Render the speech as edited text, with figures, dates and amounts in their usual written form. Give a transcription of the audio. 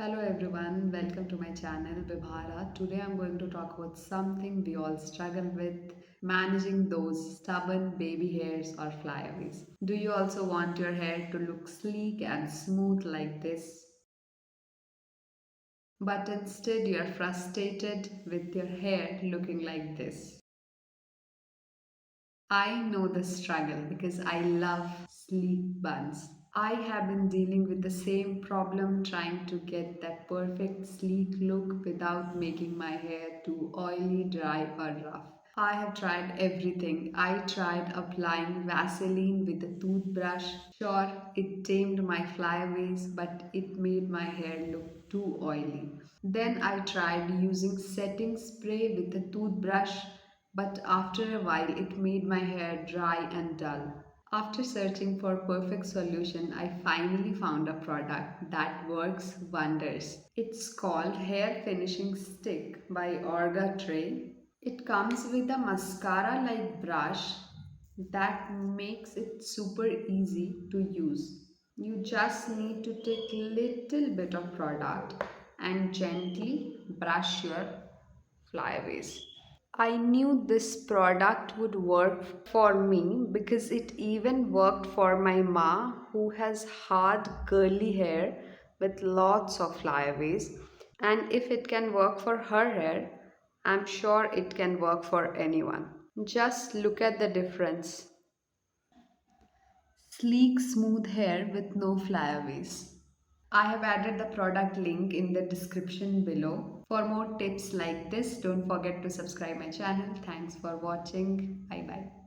Hello everyone, welcome to my channel Vibhara. Today I'm going to talk about something we all struggle with, managing those stubborn baby hairs or flyaways. Do you also want your hair to look sleek and smooth like this? But instead you're frustrated with your hair looking like this. I know the struggle because I love sleek buns. I have been dealing with the same problem trying to get that perfect sleek look without making my hair too oily, dry, or rough. I have tried everything. I tried applying Vaseline with a toothbrush. Sure, it tamed my flyaways, but it made my hair look too oily. Then I tried using setting spray with a toothbrush, but after a while it made my hair dry and dull. After searching for perfect solution, I finally found a product that works wonders. It's called Hair Finishing Stick by Orga Tray. It comes with a mascara like brush that makes it super easy to use. You just need to take little bit of product and gently brush your flyaways. I knew this product would work for me because it even worked for my ma who has hard curly hair with lots of flyaways, and if it can work for her hair, I'm sure it can work for anyone. Just look at the difference. Sleek smooth hair with no flyaways. I have added the product link in the description below. For more tips like this, don't forget to subscribe my channel. Thanks for watching. Bye bye.